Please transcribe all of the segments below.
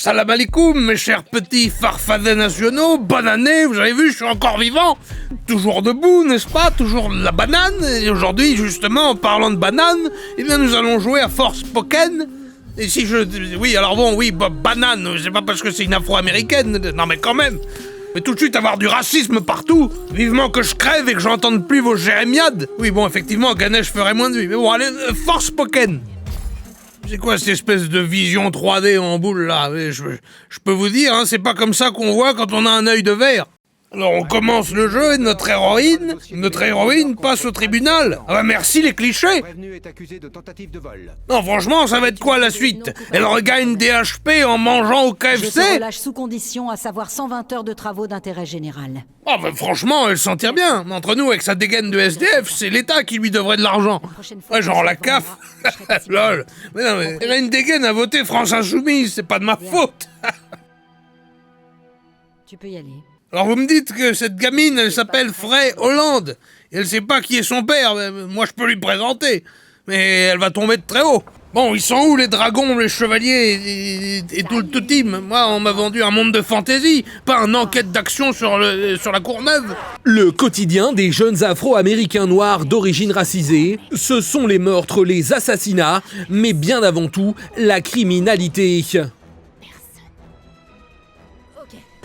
Salam alaikum, mes chers petits farfadets nationaux, bonne année, vous avez vu, je suis encore vivant, toujours debout, n'est-ce pas, toujours la banane, et aujourd'hui, justement, en parlant de banane, eh bien, nous allons jouer à Forspoken, et si je... Oui, alors bon, oui, banane, c'est pas parce que c'est une afro-américaine, non mais quand même. Mais tout de suite avoir du racisme partout, vivement que je crève et que j'entende plus vos jérémiades. Oui, bon, effectivement, Ganesh ferait moins de vie, mais bon, allez, Forspoken. C'est quoi cette espèce de vision 3D en boule là? Je peux vous dire, hein, c'est pas comme ça qu'on voit quand on a un œil de verre. Alors on commence le jeu et notre héroïne passe au tribunal. Ah bah merci les clichés. Non franchement, ça va être quoi la suite? Elle regagne des HP en mangeant au KFC? Je te relâche sous condition, à savoir 120 heures de travaux d'intérêt général. Ah bah franchement, elle s'en tire bien. Entre nous, avec sa dégaine de SDF, c'est l'État qui lui devrait de l'argent. Ouais, genre la CAF. Lol. Mais non, mais elle a une dégaine à voter France Insoumise, c'est pas de ma faute. Tu peux y aller. Alors vous me dites que cette gamine, elle s'appelle Frey Hollande. Et elle sait pas qui est son père. Moi, je peux lui présenter. Mais elle va tomber de très haut. Bon, ils sont où les dragons, les chevaliers et tout le team? Moi, on m'a vendu un monde de fantaisie, pas une enquête d'action sur la Courneuve. Le quotidien des jeunes Afro-Américains noirs d'origine racisée, ce sont les meurtres, les assassinats, mais bien avant tout, la criminalité.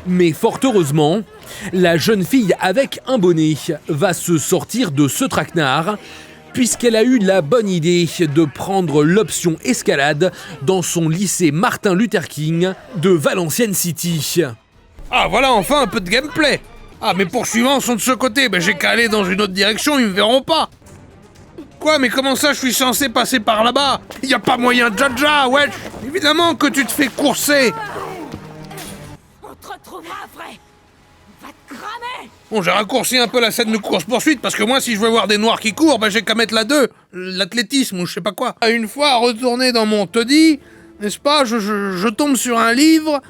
Mais fort heureusement, la jeune fille avec un bonnet va se sortir de ce traquenard puisqu'elle a eu la bonne idée de prendre l'option escalade dans son lycée Martin Luther King de Valenciennes City. Ah voilà enfin un peu de gameplay. Ah mes poursuivants sont de ce côté, j'ai qu'à aller dans une autre direction, ils me verront pas. Quoi, mais comment ça je suis censé passer par là-bas? Y a pas moyen de jaja, wesh. Évidemment que tu te fais courser. Après, va te cramer. Bon, j'ai raccourci un peu la scène de course-poursuite, parce que moi, si je veux voir des noirs qui courent, j'ai qu'à mettre la 2, l'athlétisme ou je sais pas quoi. Une fois retourné dans mon taudis, n'est-ce pas, je tombe sur un livre,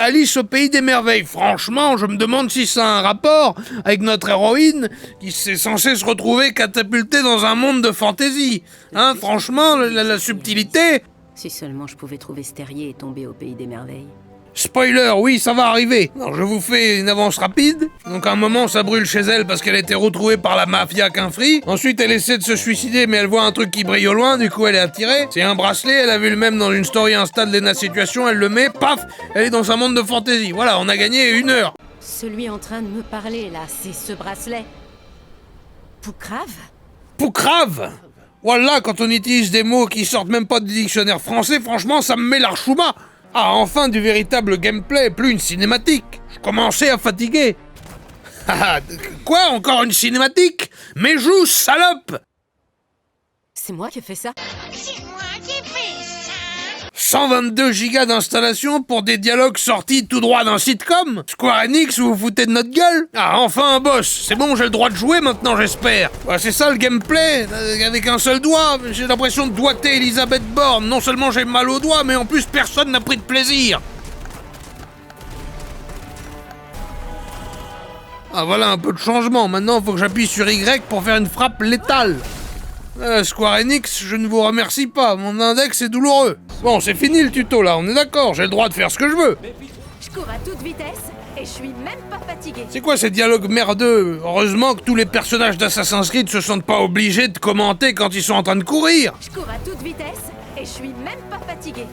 Alice au pays des merveilles. Franchement, je me demande si ça a un rapport avec notre héroïne, qui s'est censée se retrouver catapultée dans un monde de fantaisie. Hein, franchement, la subtilité... Si seulement je pouvais trouver ce terrier et tomber au pays des merveilles. Spoiler, oui, ça va arriver. Alors, je vous fais une avance rapide. Donc, à un moment, ça brûle chez elle parce qu'elle a été retrouvée par la mafia Quinfri. Ensuite, elle essaie de se suicider, mais elle voit un truc qui brille au loin, du coup, elle est attirée. C'est un bracelet, elle a vu le même dans une story Insta de Lena Situation, elle le met, paf, elle est dans un monde de fantaisie. Voilà, on a gagné 1 heure. Celui en train de me parler, là, c'est ce bracelet. Poucrave? Poucrave? Voilà, quand on utilise des mots qui sortent même pas du dictionnaire français, franchement, ça me met l'archouma. Ah, enfin du véritable gameplay, plus une cinématique. Je commençais à fatiguer. Quoi, encore une cinématique? Mais joue, salope! C'est moi qui ai fait ça? C'est moi qui ai fait ça. 122 gigas d'installation pour des dialogues sortis tout droit d'un sitcom? Square Enix, vous vous foutez de notre gueule? Ah, enfin un boss. C'est bon, j'ai le droit de jouer maintenant, j'espère. Ouais, c'est ça le gameplay, avec un seul doigt. J'ai l'impression de doigter Elisabeth Borne. Non seulement j'ai mal au doigt, mais en plus personne n'a pris de plaisir. Ah voilà un peu de changement. Maintenant, il faut que j'appuie sur Y pour faire une frappe létale. Square Enix, je ne vous remercie pas, mon index est douloureux. Bon, c'est fini le tuto là, on est d'accord, j'ai le droit de faire ce que je veux. Je cours à toute vitesse et je suis même pas fatigué. C'est quoi ces dialogues merdeux? Heureusement que tous les personnages d'Assassin's Creed se sentent pas obligés de commenter quand ils sont en train de courir. Je cours à toute vitesse et je suis même pas fatigué.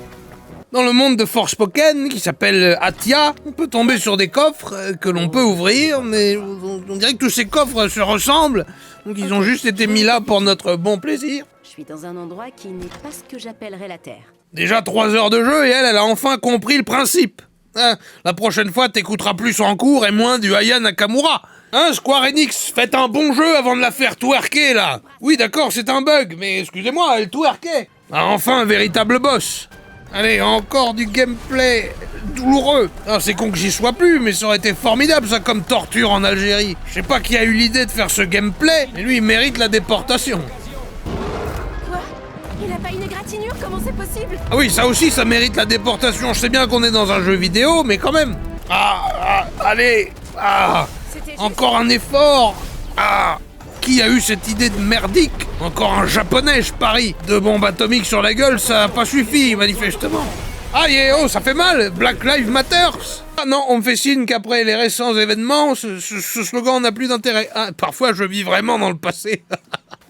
Dans le monde de Forspoken, qui s'appelle Atia, on peut tomber sur des coffres que l'on peut ouvrir, mais on dirait que tous ces coffres se ressemblent, donc ils ont juste été mis là pour notre bon plaisir. Je suis dans un endroit qui n'est pas ce que j'appellerais la Terre. Déjà 3 heures de jeu et elle a enfin compris le principe. Hein, la prochaine fois, t'écouteras plus en cours et moins du Aya Nakamura. Hein, Square Enix, faites un bon jeu avant de la faire twerker, là. Oui, d'accord, c'est un bug, mais excusez-moi, elle twerkait. Ah, enfin, un véritable boss. Allez, encore du gameplay douloureux. Ah, c'est con que j'y sois plus, mais ça aurait été formidable, ça, comme torture en Algérie. Je sais pas qui a eu l'idée de faire ce gameplay, mais lui, il mérite la déportation. Quoi? Il a pas une égratignure? Comment c'est possible? Ah oui, ça aussi, ça mérite la déportation. Je sais bien qu'on est dans un jeu vidéo, mais quand même. Allez. Encore un effort. Qui a eu cette idée de merdique? Encore un japonais, je parie. 2 bombes atomiques sur la gueule, ça a pas suffi, manifestement. Aïe, oh, ça fait mal. Black Lives Matter. Ah non, on me fait signe qu'après les récents événements, ce slogan n'a plus d'intérêt. Ah, parfois, je vis vraiment dans le passé.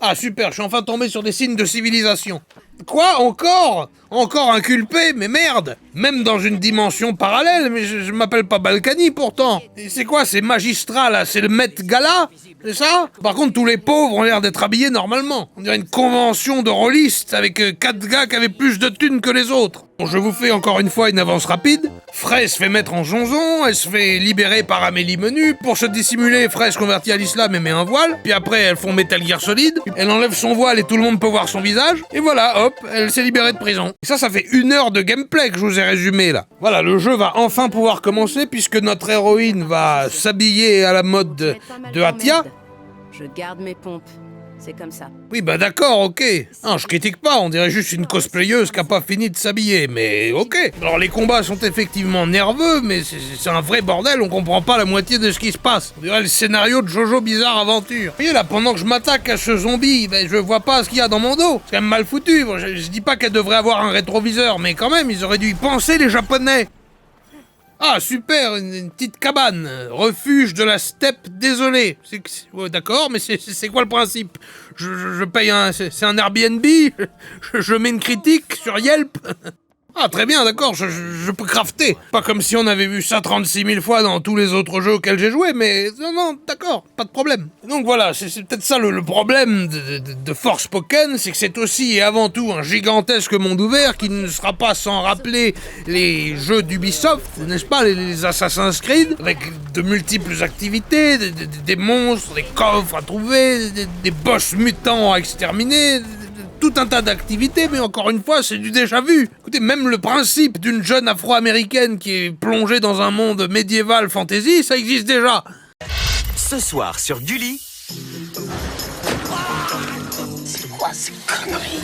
Ah, super, je suis enfin tombé sur des signes de civilisation. Quoi, encore? Encore inculpé? Mais merde! Même dans une dimension parallèle, mais je m'appelle pas Balkany pourtant. Et c'est quoi, ces magistrats là? C'est le Met Gala? C'est ça? Par contre, tous les pauvres ont l'air d'être habillés normalement. On dirait une convention de rôlistes avec 4 gars qui avaient plus de thunes que les autres. Bon, je vous fais encore une fois une avance rapide. Frey se fait mettre en jonjon, elle se fait libérer par Amélie Menu. Pour se dissimuler, Frey se convertit à l'islam et met un voile. Puis après, elles font Metal Gear Solid. Elle enlève son voile et tout le monde peut voir son visage. Et voilà, hop, elle s'est libérée de prison. Et ça fait 1 heure de gameplay que je vous ai résumé là. Voilà, le jeu va enfin pouvoir commencer puisque notre héroïne va s'habiller à la mode de Atia. Je garde mes pompes. C'est comme ça. Oui, bah d'accord, ok. Non, je critique pas, on dirait juste une cosplayeuse qui a pas fini de s'habiller, mais ok. Alors les combats sont effectivement nerveux, mais c'est un vrai bordel, on comprend pas la moitié de ce qui se passe. On dirait le scénario de Jojo Bizarre Aventure. Vous voyez là, pendant que je m'attaque à ce zombie, ben, je vois pas ce qu'il y a dans mon dos. C'est quand même mal foutu. Bon, je dis pas qu'elle devrait avoir un rétroviseur, mais quand même, ils auraient dû y penser les Japonais. Ah, super, une petite cabane. Refuge de la steppe désolée. Ouais, d'accord, mais c'est quoi le principe? Je paye c'est un Airbnb? Je mets une critique sur Yelp? Ah, très bien, d'accord, je peux crafter. Pas comme si on avait vu ça 36 000 fois dans tous les autres jeux auxquels j'ai joué, mais non, d'accord, pas de problème. Donc voilà, c'est peut-être ça le problème de Forspoken, c'est que c'est aussi et avant tout un gigantesque monde ouvert qui ne sera pas sans rappeler les jeux d'Ubisoft, n'est-ce pas, les Assassin's Creed, avec de multiples activités, des monstres, des coffres à trouver, des boss mutants à exterminer, tout un tas d'activités, mais encore une fois, c'est du déjà vu. Écoutez, même le principe d'une jeune afro-américaine qui est plongée dans un monde médiéval fantasy, ça existe déjà. Ce soir sur Gulli. C'est quoi ces conneries?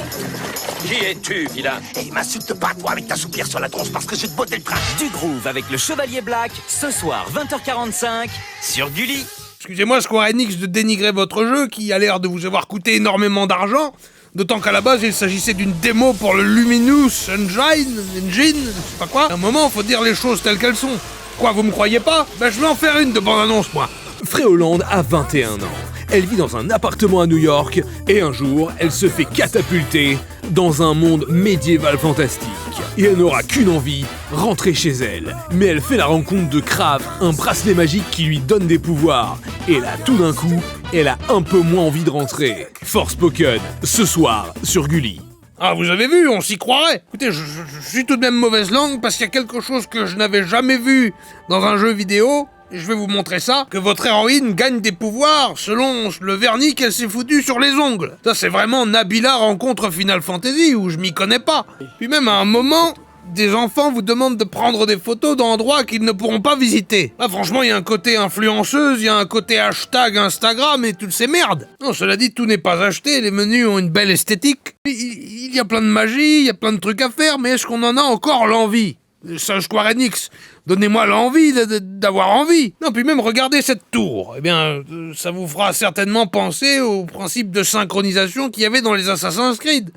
Qui es-tu, vilain? Et m'insulte pas, toi, avec ta soupière sur la tronche, parce que je vais te botter le train. Du groove avec le Chevalier Black, ce soir 20h45 sur Gulli. Excusez-moi, Square Enix, de dénigrer votre jeu, qui a l'air de vous avoir coûté énormément d'argent, d'autant qu'à la base, il s'agissait d'une démo pour le Luminous Engine, je sais pas quoi. À un moment, faut dire les choses telles qu'elles sont. Quoi, vous me croyez pas? Ben, je vais en faire une de bande-annonce, moi. Frey Holland a 21 ans. Elle vit dans un appartement à New York et un jour, elle se fait catapulter dans un monde médiéval fantastique. Et elle n'aura qu'une envie, rentrer chez elle. Mais elle fait la rencontre de Krav, un bracelet magique qui lui donne des pouvoirs. Et là, tout d'un coup, elle a un peu moins envie de rentrer. Forspoken, ce soir, sur Gulli. Ah, vous avez vu, on s'y croirait. Écoutez, je suis tout de même mauvaise langue parce qu'il y a quelque chose que je n'avais jamais vu dans un jeu vidéo. Et je vais vous montrer ça, que votre héroïne gagne des pouvoirs selon le vernis qu'elle s'est foutu sur les ongles. Ça, c'est vraiment Nabila rencontre Final Fantasy, où je m'y connais pas. Puis même à un moment, des enfants vous demandent de prendre des photos d'endroits qu'ils ne pourront pas visiter. Là, franchement, il y a un côté influenceuse, il y a un côté hashtag Instagram et toutes ces merdes. Non, cela dit, tout n'est pas acheté, les menus ont une belle esthétique. Il y a plein de magie, il y a plein de trucs à faire, mais est-ce qu'on en a encore l'envie? Ça, Square Enix, donnez-moi l'envie d'avoir envie. Non, puis même regardez cette tour. Eh bien, ça vous fera certainement penser au principe de synchronisation qu'il y avait dans les Assassin's Creed.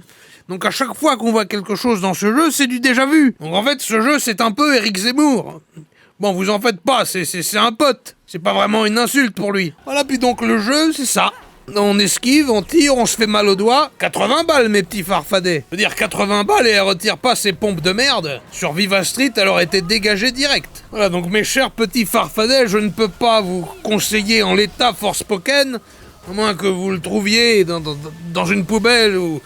Donc à chaque fois qu'on voit quelque chose dans ce jeu, c'est du déjà vu. Donc en fait, ce jeu, c'est un peu Eric Zemmour. Bon, vous en faites pas, c'est un pote. C'est pas vraiment une insulte pour lui. Voilà, puis donc le jeu, c'est ça. On esquive, on tire, on se fait mal aux doigts. 80 balles, mes petits farfadets. Je veux dire, 80 balles et elle retire pas ses pompes de merde. Sur Viva Street, elle aurait été dégagée direct. Voilà, donc mes chers petits farfadets, je ne peux pas vous conseiller en l'état Forspoken, à moins que vous le trouviez dans une poubelle ou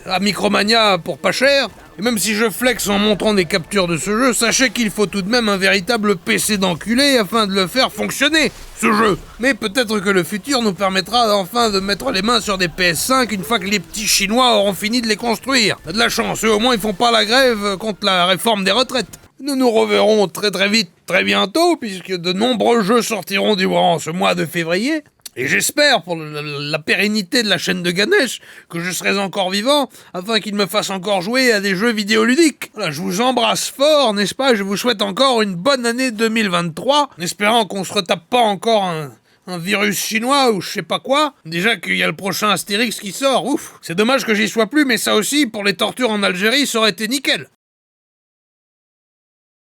à Micromania pour pas cher. Et même si je flex en montrant des captures de ce jeu, sachez qu'il faut tout de même un véritable PC d'enculé afin de le faire fonctionner, ce jeu. Mais peut-être que le futur nous permettra enfin de mettre les mains sur des PS5 une fois que les petits Chinois auront fini de les construire. T'as de la chance, eux au moins ils font pas la grève contre la réforme des retraites. Nous nous reverrons très vite, très bientôt, puisque de nombreux jeux sortiront durant ce mois de février. Et j'espère, pour la pérennité de la chaîne de Ganesh, que je serai encore vivant, afin qu'il me fasse encore jouer à des jeux vidéoludiques. Voilà, je vous embrasse fort, n'est-ce pas? Je vous souhaite encore une bonne année 2023, en espérant qu'on se retape pas encore un virus chinois ou je sais pas quoi. Déjà qu'il y a le prochain Astérix qui sort, ouf. C'est dommage que j'y sois plus, mais ça aussi, pour les tortures en Algérie, ça aurait été nickel.